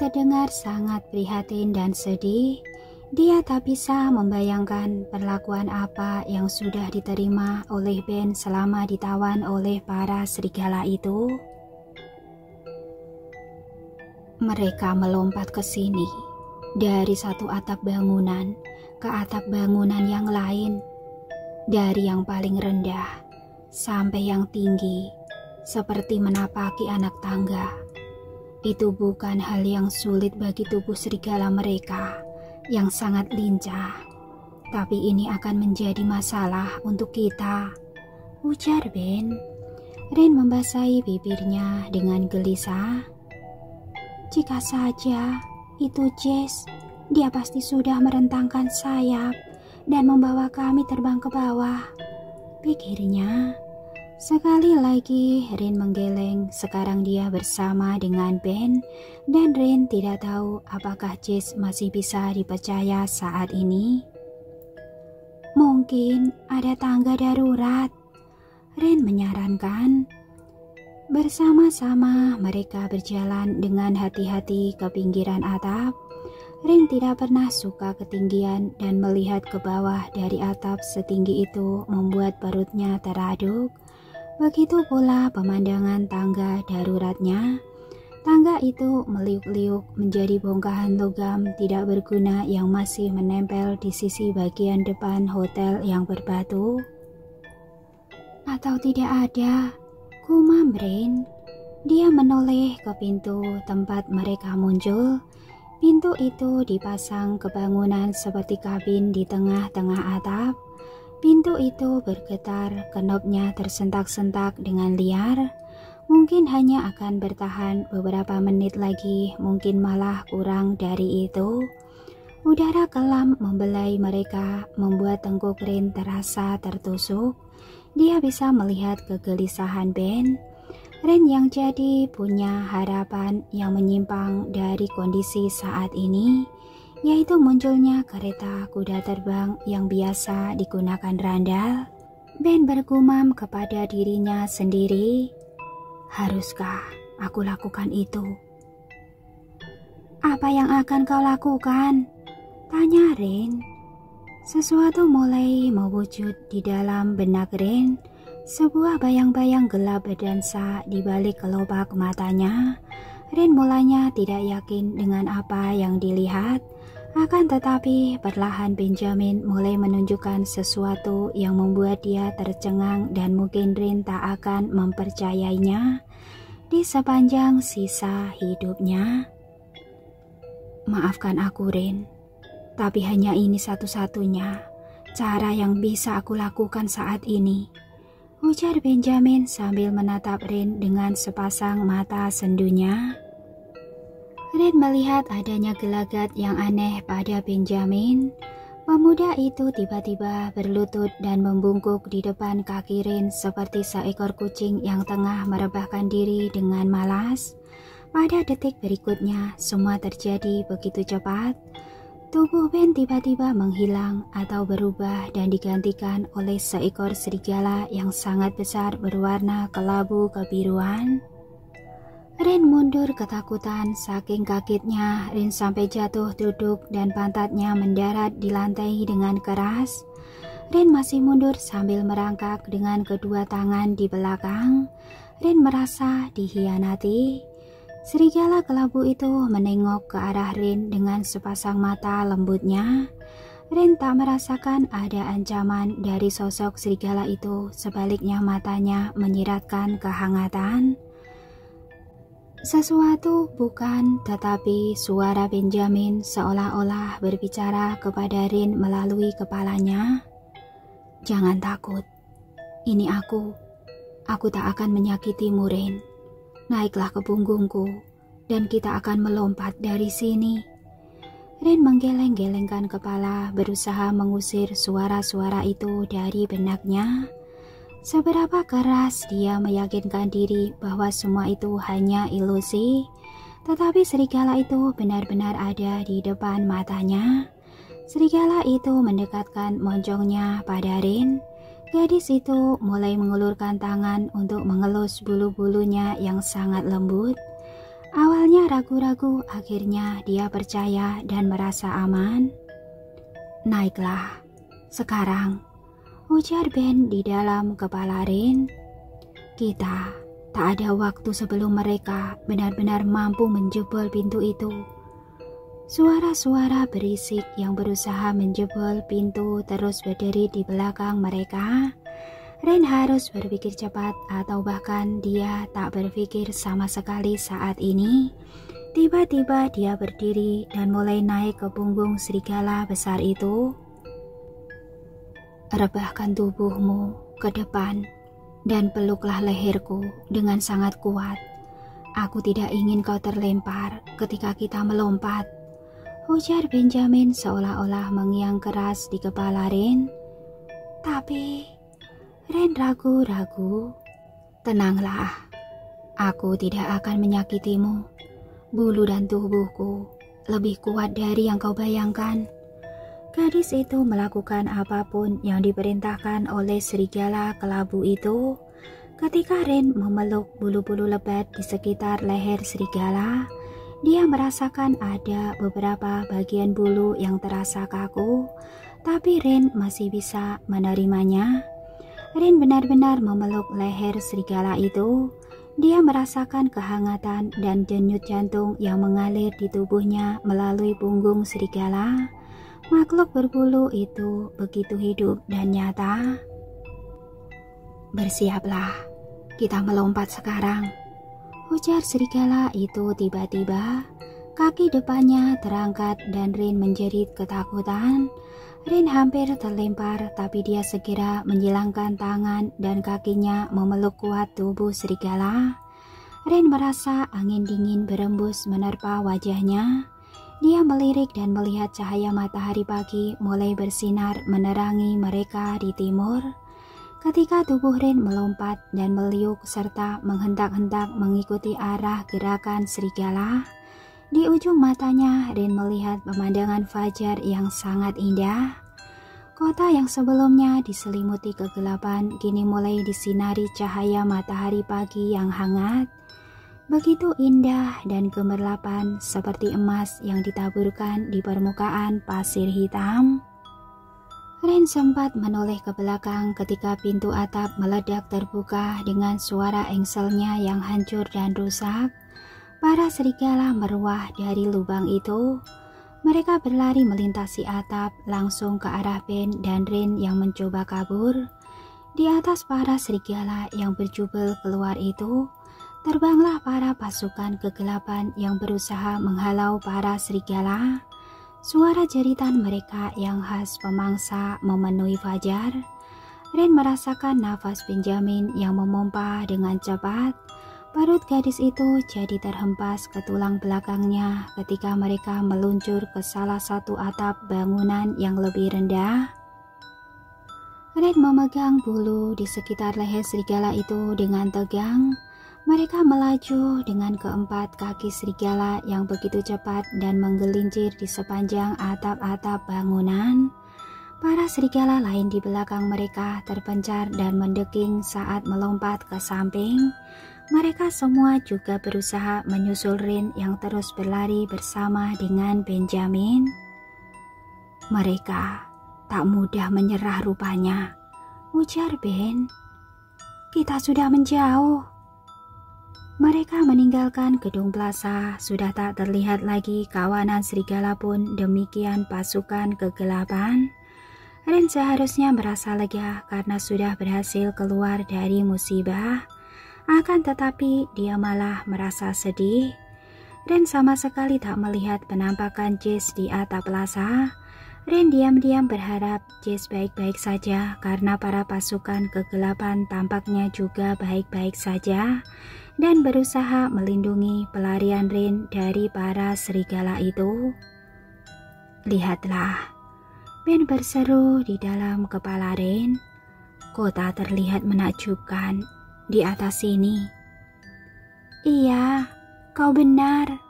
terdengar sangat prihatin dan sedih. Dia tak bisa membayangkan perlakuan apa yang sudah diterima oleh Ben selama ditawan oleh para serigala itu. Mereka melompat ke sini, dari satu atap bangunan ke atap bangunan yang lain, dari yang paling rendah sampai yang tinggi, seperti menapaki anak tangga. Itu bukan hal yang sulit bagi tubuh serigala mereka yang sangat lincah, tapi ini akan menjadi masalah untuk kita, ujar Ben. Rin membasahi bibirnya dengan gelisah. Jika saja itu Jess, dia pasti sudah merentangkan sayap dan membawa kami terbang ke bawah, pikirnya. Sekali lagi Rin menggeleng. Sekarang dia bersama dengan Ben, dan Rin tidak tahu apakah Jess masih bisa dipercaya saat ini. Mungkin ada tangga darurat, Rin menyarankan. Bersama-sama mereka berjalan dengan hati-hati ke pinggiran atap. Rin tidak pernah suka ketinggian, dan melihat ke bawah dari atap setinggi itu membuat perutnya teraduk. Begitu pula pemandangan tangga daruratnya. Tangga itu meliuk-liuk menjadi bongkahan logam tidak berguna yang masih menempel di sisi bagian depan hotel yang berbatu. Atau tidak ada, gumam Rin. Dia menoleh ke pintu tempat mereka muncul. Pintu itu dipasang ke bangunan seperti kabin di tengah-tengah atap. Pintu itu bergetar, knopnya tersentak-sentak dengan liar. Mungkin hanya akan bertahan beberapa menit lagi, mungkin malah kurang dari itu. Udara kelam membelai mereka, membuat tengkuk Rin terasa tertusuk. Dia bisa melihat kegelisahan Ben. Rin yang jadi punya harapan yang menyimpang dari kondisi saat ini, yaitu munculnya kereta kuda terbang yang biasa digunakan Randall. Ben bergumam kepada dirinya sendiri, haruskah aku lakukan itu? Apa yang akan kau lakukan? Tanya Rin. Sesuatu mulai mewujud di dalam benak Rin. Sebuah bayang-bayang gelap berdansa di balik kelopak matanya. Rin mulanya tidak yakin dengan apa yang dilihat. Akan tetapi perlahan Benjamin mulai menunjukkan sesuatu yang membuat dia tercengang, dan mungkin Rin tak akan mempercayainya di sepanjang sisa hidupnya. Maafkan aku Rin, tapi hanya ini satu-satunya cara yang bisa aku lakukan saat ini, ujar Benjamin sambil menatap Rin dengan sepasang mata sendunya. Rin melihat adanya gelagat yang aneh pada Benjamin. Pemuda itu tiba-tiba berlutut dan membungkuk di depan kaki Rin seperti seekor kucing yang tengah merebahkan diri dengan malas. Pada detik berikutnya, semua terjadi begitu cepat. Tubuh Ben tiba-tiba menghilang atau berubah dan digantikan oleh seekor serigala yang sangat besar berwarna kelabu kebiruan. Rin mundur ketakutan, saking kagetnya Rin sampai jatuh duduk dan pantatnya mendarat di lantai dengan keras. Rin masih mundur sambil merangkak dengan kedua tangan di belakang. Rin merasa dihianati. Serigala kelabu itu menengok ke arah Rin dengan sepasang mata lembutnya. Rin tak merasakan ada ancaman dari sosok serigala itu, sebaliknya matanya menyiratkan kehangatan. Sesuatu bukan, tetapi suara Benjamin seolah-olah berbicara kepada Rin melalui kepalanya. Jangan takut, ini aku tak akan menyakitimu Rin. Naiklah ke punggungku, dan kita akan melompat dari sini. Rin menggeleng-gelengkan kepala, berusaha mengusir suara-suara itu dari benaknya. Seberapa keras dia meyakinkan diri bahwa semua itu hanya ilusi, tetapi serigala itu benar-benar ada di depan matanya. Serigala itu mendekatkan moncongnya pada Rin. Gadis itu mulai mengulurkan tangan untuk mengelus bulu-bulunya yang sangat lembut. Awalnya ragu-ragu, akhirnya dia percaya dan merasa aman. "Naiklah, sekarang," ujar Ben di dalam kepala Rin. "Kita tak ada waktu sebelum mereka benar-benar mampu menjebol pintu itu." Suara-suara berisik yang berusaha menjebol pintu terus berderit di belakang mereka. Rin harus berpikir cepat atau bahkan dia tak berpikir sama sekali saat ini. Tiba-tiba dia berdiri dan mulai naik ke punggung serigala besar itu. "Rebahkan tubuhmu ke depan dan peluklah leherku dengan sangat kuat. Aku tidak ingin kau terlempar ketika kita melompat," ujar Benjamin seolah-olah mengiang keras di kepala Rin. Tapi Rin ragu-ragu. "Tenanglah, aku tidak akan menyakitimu. Bulu dan tubuhku lebih kuat dari yang kau bayangkan." Gadis itu melakukan apapun yang diperintahkan oleh serigala kelabu itu. Ketika Rin memeluk bulu-bulu lebat di sekitar leher serigala, dia merasakan ada beberapa bagian bulu yang terasa kaku, tapi Rin masih bisa menerimanya. Rin benar-benar memeluk leher serigala itu. Dia merasakan kehangatan dan denyut jantung yang mengalir di tubuhnya melalui punggung serigala. Makhluk berbulu itu begitu hidup dan nyata. "Bersiaplah, kita melompat sekarang," ujar serigala itu tiba-tiba. Kaki depannya terangkat dan Rin menjerit ketakutan. Rin hampir terlempar, tapi dia segera menjilangkan tangan dan kakinya memeluk kuat tubuh serigala. Rin merasa angin dingin berembus menerpa wajahnya. Dia melirik dan melihat cahaya matahari pagi mulai bersinar menerangi mereka di timur. Ketika tubuh Rin melompat dan meliuk serta menghentak-hentak mengikuti arah gerakan serigala, di ujung matanya Rin melihat pemandangan fajar yang sangat indah. Kota yang sebelumnya diselimuti kegelapan kini mulai disinari cahaya matahari pagi yang hangat. Begitu indah dan gemerlapan seperti emas yang ditaburkan di permukaan pasir hitam. Rin sempat menoleh ke belakang ketika pintu atap meledak terbuka dengan suara engselnya yang hancur dan rusak. Para serigala meruah dari lubang itu. Mereka berlari melintasi atap langsung ke arah Ben dan Rin yang mencoba kabur. Di atas para serigala yang berjubel keluar itu, terbanglah para pasukan kegelapan yang berusaha menghalau para serigala. Suara jeritan mereka yang khas pemangsa memenuhi fajar. Rin merasakan nafas Benjamin yang memompa dengan cepat. Perut gadis itu jadi terhempas ke tulang belakangnya ketika mereka meluncur ke salah satu atap bangunan yang lebih rendah. Rin memegang bulu di sekitar leher serigala itu dengan tegang. Mereka melaju dengan keempat kaki serigala yang begitu cepat dan menggelincir di sepanjang atap-atap bangunan. Para serigala lain di belakang mereka terpencar dan mendeking saat melompat ke samping. Mereka semua juga berusaha menyusul Rin yang terus berlari bersama dengan Benjamin. "Mereka tak mudah menyerah rupanya," ujar Ben. "Kita sudah menjauh." Mereka meninggalkan gedung plaza, sudah tak terlihat lagi kawanan serigala pun demikian pasukan kegelapan. Rin seharusnya merasa lega karena sudah berhasil keluar dari musibah. Akan tetapi dia malah merasa sedih. Rin sama sekali tak melihat penampakan Jess di atap plaza. Rin diam-diam berharap Jess baik-baik saja karena para pasukan kegelapan tampaknya juga baik-baik saja dan berusaha melindungi pelarian Rin dari para serigala itu. "Lihatlah," Ben berseru di dalam kepala Rin. "Kota terlihat menakjubkan di atas sini." "Iya, kau benar,"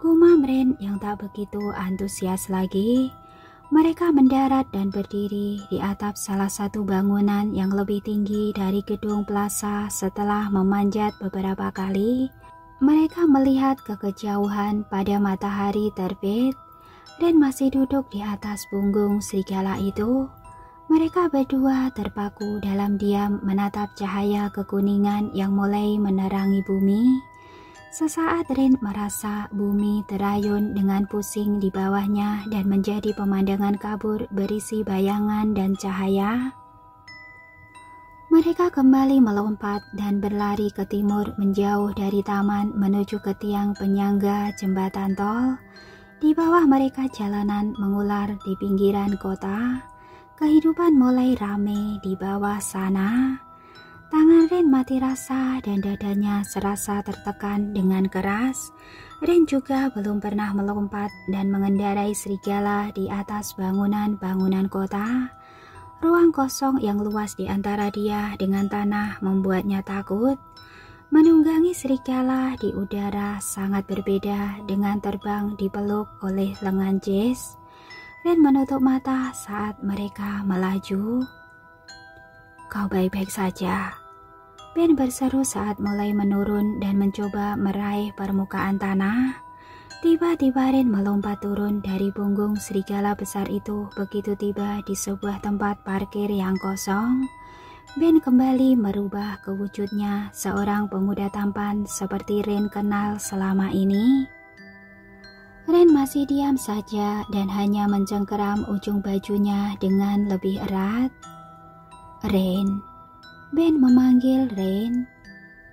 gumam Rin yang tak begitu antusias lagi. Mereka mendarat dan berdiri di atap salah satu bangunan yang lebih tinggi dari gedung plaza setelah memanjat beberapa kali. mereka melihat ke kejauhan pada matahari terbit. Ren masih duduk di atas punggung serigala itu. Mereka berdua terpaku dalam diam menatap cahaya kekuningan yang mulai menerangi bumi. Sesaat Ren merasa bumi terayun dengan pusing di bawahnya dan menjadi pemandangan kabur berisi bayangan dan cahaya. Mereka kembali melompat dan berlari ke timur menjauh dari taman menuju ke tiang penyangga jembatan tol. Di bawah mereka jalanan mengular di pinggiran kota. Kehidupan mulai ramai di bawah sana. Tangan Ren mati rasa dan dadanya serasa tertekan dengan keras. Ren juga belum pernah melompat dan mengendarai serigala di atas bangunan-bangunan kota. Ruang kosong yang luas di antara dia dengan tanah membuatnya takut. Menunggangi serigala di udara sangat berbeda dengan terbang dipeluk oleh lengan Jess. Ren menutup mata saat mereka melaju. "Kau baik-baik saja?" Ben berseru saat mulai menurun dan mencoba meraih permukaan tanah. Tiba-tiba Ren melompat turun dari punggung serigala besar itu begitu tiba di sebuah tempat parkir yang kosong. Ben kembali merubah ke wujudnya seorang pemuda tampan seperti Ren kenal selama ini. Ren masih diam saja dan hanya mencengkeram ujung bajunya dengan lebih erat. "Ren." Ben memanggil Ren.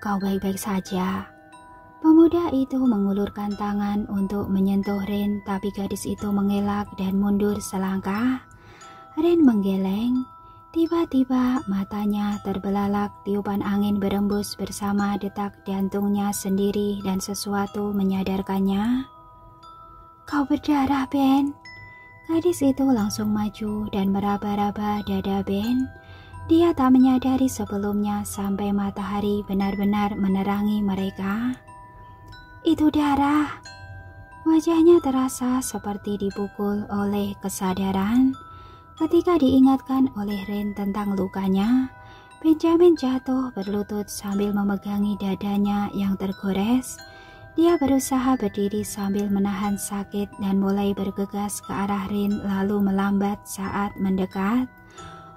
"Kau baik-baik saja?" Pemuda itu mengulurkan tangan untuk menyentuh Ren, tapi gadis itu mengelak dan mundur selangkah. Ren menggeleng. Tiba-tiba matanya terbelalak, tiupan angin berembus bersama detak jantungnya sendiri dan sesuatu menyadarkannya. "Kau berdarah, Ben." Gadis itu langsung maju dan meraba-raba dada Ben. Dia tak menyadari sebelumnya sampai matahari benar-benar menerangi mereka. "Itu darah." Wajahnya terasa seperti dipukul oleh kesadaran. Ketika diingatkan oleh Ren tentang lukanya, Benjamin jatuh berlutut sambil memegangi dadanya yang tergores. Dia berusaha berdiri sambil menahan sakit dan mulai bergegas ke arah Ren lalu melambat saat mendekat.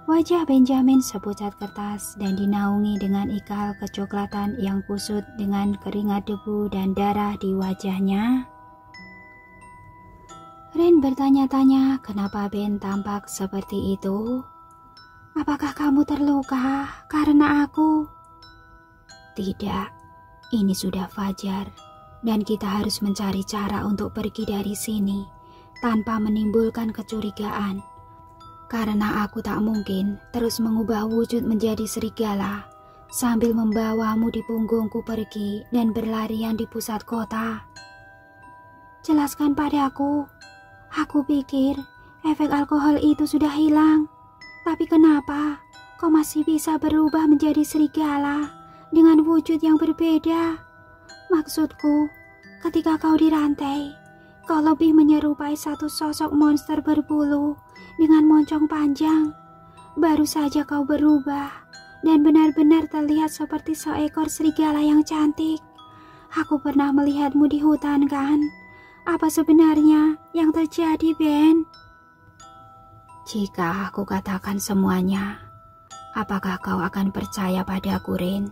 Wajah Benjamin sepucat kertas dan dinaungi dengan ikal kecoklatan yang kusut dengan keringat debu dan darah di wajahnya. Ren bertanya-tanya kenapa Ben tampak seperti itu. "Apakah kamu terluka karena aku?" "Tidak, ini sudah fajar. Dan kita harus mencari cara untuk pergi dari sini tanpa menimbulkan kecurigaan. Karena aku tak mungkin terus mengubah wujud menjadi serigala sambil membawamu di punggungku pergi dan berlarian di pusat kota." "Jelaskan padaku. Aku pikir efek alkohol itu sudah hilang. Tapi kenapa kau masih bisa berubah menjadi serigala dengan wujud yang berbeda? Maksudku, ketika kau dirantai, kau lebih menyerupai satu sosok monster berbulu dengan moncong panjang. Baru saja kau berubah dan benar-benar terlihat seperti seekor serigala yang cantik. Aku pernah melihatmu di hutan, kan? Apa sebenarnya yang terjadi, Ben?" "Jika aku katakan semuanya, apakah kau akan percaya padaku, Ren?"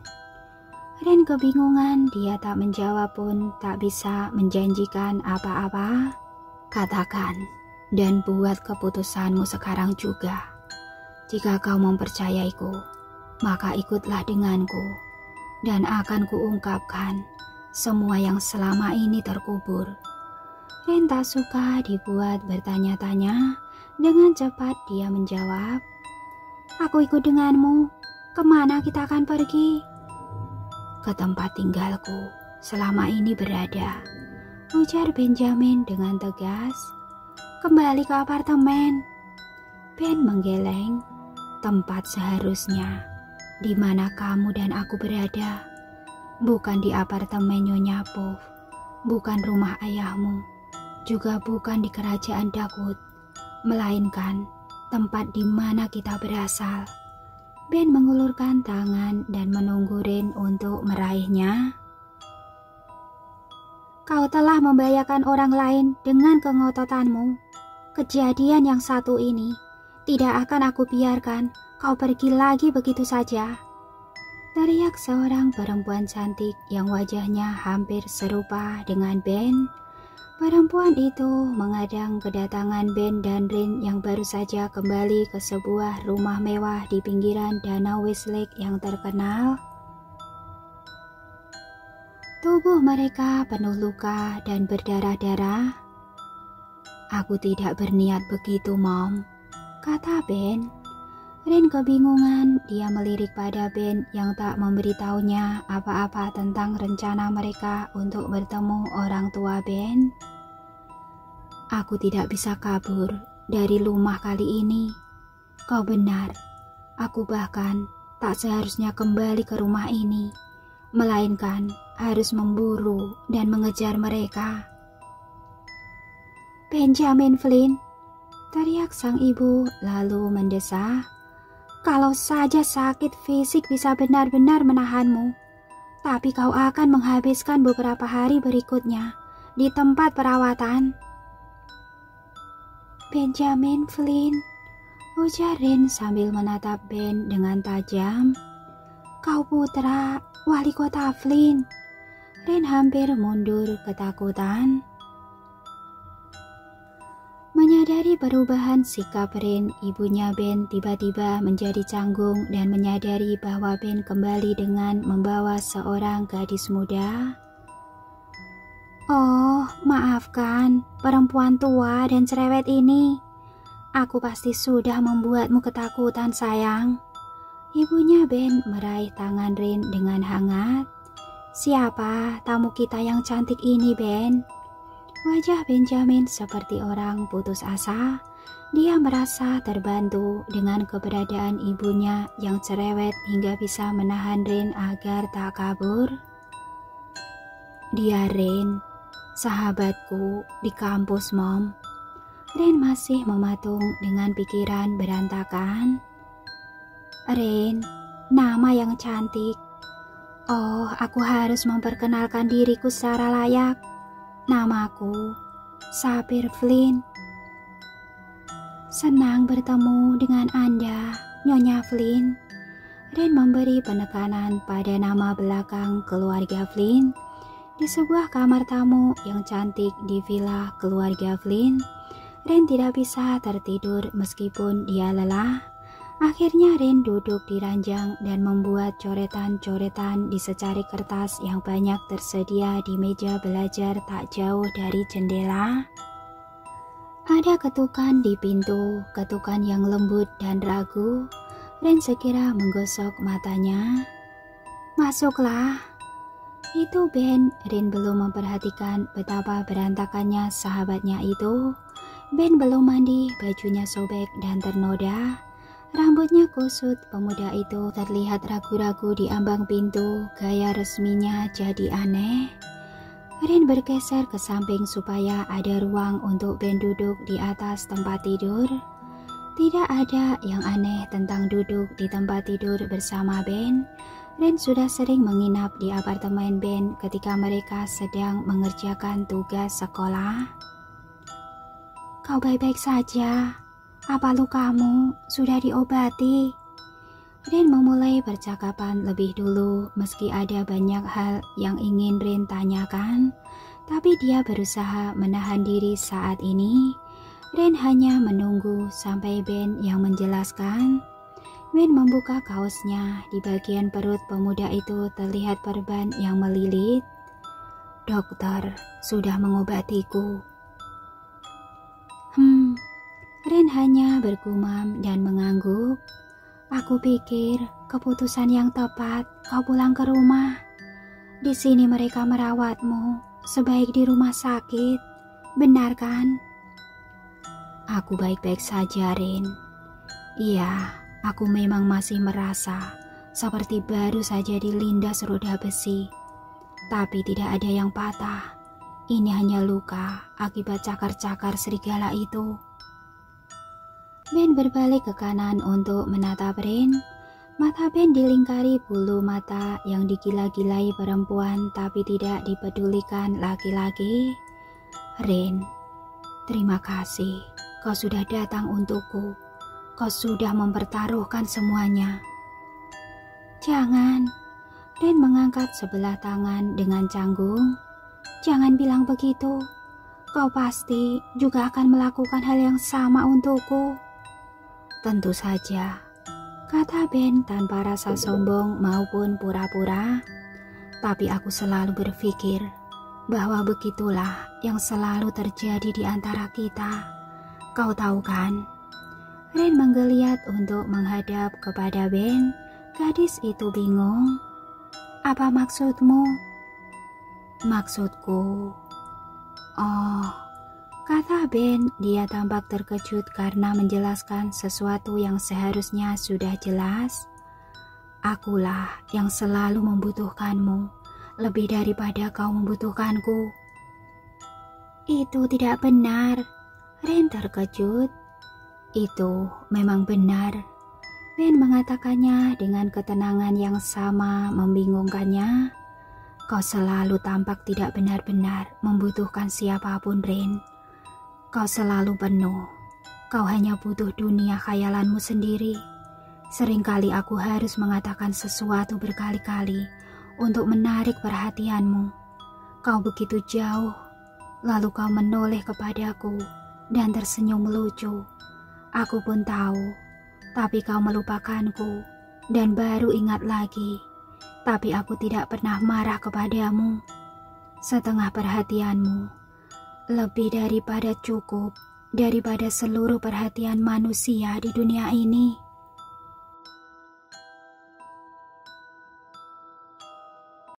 Ren kebingungan, dia tak menjawab pun tak bisa menjanjikan apa-apa. "Katakan dan buat keputusanmu sekarang juga. Jika kau mempercayaiku, maka ikutlah denganku dan akan kuungkapkan semua yang selama ini terkubur." Ren tak suka dibuat bertanya-tanya. Dengan cepat dia menjawab, "Aku ikut denganmu. Kemana kita akan pergi?" "Ke tempat tinggalku selama ini berada," ujar Benjamin dengan tegas. "Kembali ke apartemen." Ben menggeleng. "Tempat seharusnya di mana kamu dan aku berada, bukan di apartemen Nyonya Puff, bukan rumah ayahmu, juga bukan di kerajaan Darkwood, melainkan tempat di mana kita berasal." Ben mengulurkan tangan dan menunggu Ren untuk meraihnya. Kau telah membahayakan orang lain dengan kengototanmu. Kejadian yang satu ini tidak akan aku biarkan kau pergi lagi begitu saja. Teriak seorang perempuan cantik yang wajahnya hampir serupa dengan Ben. Perempuan itu mengadang kedatangan Ben dan Rin yang baru saja kembali ke sebuah rumah mewah di pinggiran Danau Westlake yang terkenal. Tubuh mereka penuh luka dan berdarah-darah. Aku tidak berniat begitu, Mom, kata Ben. Rin kebingungan, dia melirik pada Ben yang tak memberitahunya apa-apa tentang rencana mereka untuk bertemu orang tua Ben. Aku tidak bisa kabur dari rumah kali ini. Kau benar, aku bahkan tak seharusnya kembali ke rumah ini, melainkan harus memburu dan mengejar mereka. Benjamin Flynn, teriak sang ibu lalu mendesah. Kalau saja sakit fisik bisa benar-benar menahanmu, tapi kau akan menghabiskan beberapa hari berikutnya di tempat perawatan. Benjamin Flynn, ujar Rin sambil menatap Ben dengan tajam. Kau putra wali kota Flynn. Rin hampir mundur ketakutan. Menyadari perubahan sikap Rin, ibunya Ben tiba-tiba menjadi canggung dan menyadari bahwa Ben kembali dengan membawa seorang gadis muda. Oh, maafkan, perempuan tua dan cerewet ini. Aku pasti sudah membuatmu ketakutan, sayang. Ibunya Ben meraih tangan Rin dengan hangat. Siapa tamu kita yang cantik ini, Ben? Wajah Benjamin seperti orang putus asa. Dia merasa terbantu dengan keberadaan ibunya yang cerewet hingga bisa menahan Rin agar tak kabur. Dia Rin, sahabatku di kampus, Mom. Rin masih mematung dengan pikiran berantakan. Rin, nama yang cantik. Oh, aku harus memperkenalkan diriku secara layak. Namaku Sapphire Flynn. Senang bertemu dengan Anda, Nyonya Flynn. Rin memberi penekanan pada nama belakang keluarga Flynn. Di sebuah kamar tamu yang cantik di villa keluarga Flynn, Rin tidak bisa tertidur meskipun dia lelah. Akhirnya Rin duduk di ranjang dan membuat coretan-coretan di secari kertas yang banyak tersedia di meja belajar tak jauh dari jendela. Ada ketukan di pintu, ketukan yang lembut dan ragu. Rin segera menggosok matanya. Masuklah. Itu Ben. Rin belum memperhatikan betapa berantakannya sahabatnya itu. Ben belum mandi, bajunya sobek dan ternoda. Rambutnya kusut, pemuda itu terlihat ragu-ragu di ambang pintu, gaya resminya jadi aneh. Rin bergeser ke samping supaya ada ruang untuk Ben duduk di atas tempat tidur. Tidak ada yang aneh tentang duduk di tempat tidur bersama Ben. Rin sudah sering menginap di apartemen Ben ketika mereka sedang mengerjakan tugas sekolah. Kau baik-baik saja? Apa lukamu sudah diobati? Rin memulai percakapan lebih dulu meski ada banyak hal yang ingin Rin tanyakan, tapi dia berusaha menahan diri saat ini. Rin hanya menunggu sampai Ben yang menjelaskan. Ben membuka kaosnya, di bagian perut pemuda itu terlihat perban yang melilit. Dokter sudah mengobatiku. Rin hanya bergumam dan mengangguk. Aku pikir keputusan yang tepat kau pulang ke rumah. Di sini mereka merawatmu sebaik di rumah sakit. Benar kan? Aku baik-baik saja, Rin. Iya, aku memang masih merasa seperti baru saja dilindas roda besi. Tapi tidak ada yang patah. Ini hanya luka akibat cakar-cakar serigala itu. Ben berbalik ke kanan untuk menatap Rin. Mata Ben dilingkari bulu mata yang digila-gilai perempuan tapi tidak dipedulikan laki-laki. Rin, terima kasih. Kau sudah datang untukku. Kau sudah mempertaruhkan semuanya. Jangan. Rin mengangkat sebelah tangan dengan canggung. Jangan bilang begitu. Kau pasti juga akan melakukan hal yang sama untukku. Tentu saja, kata Ben tanpa rasa sombong maupun pura-pura. Tapi aku selalu berpikir bahwa begitulah yang selalu terjadi di antara kita. Kau tahu kan? Rin menggeliat untuk menghadap kepada Ben. Gadis itu bingung. Apa maksudmu? Maksudku. Oh, kata Ben. Dia tampak terkejut karena menjelaskan sesuatu yang seharusnya sudah jelas. Akulah yang selalu membutuhkanmu, lebih daripada kau membutuhkanku. Itu tidak benar. Rin terkejut. Itu memang benar. Ben mengatakannya dengan ketenangan yang sama membingungkannya. Kau selalu tampak tidak benar-benar membutuhkan siapapun, Rin. Kau selalu penuh. Kau hanya butuh dunia khayalanmu sendiri. Seringkali aku harus mengatakan sesuatu berkali-kali untuk menarik perhatianmu. Kau begitu jauh, lalu kau menoleh kepadaku dan tersenyum lucu. Aku pun tahu, tapi kau melupakanku dan baru ingat lagi. Tapi aku tidak pernah marah kepadamu. Setengah perhatianmu lebih daripada cukup, daripada seluruh perhatian manusia di dunia ini.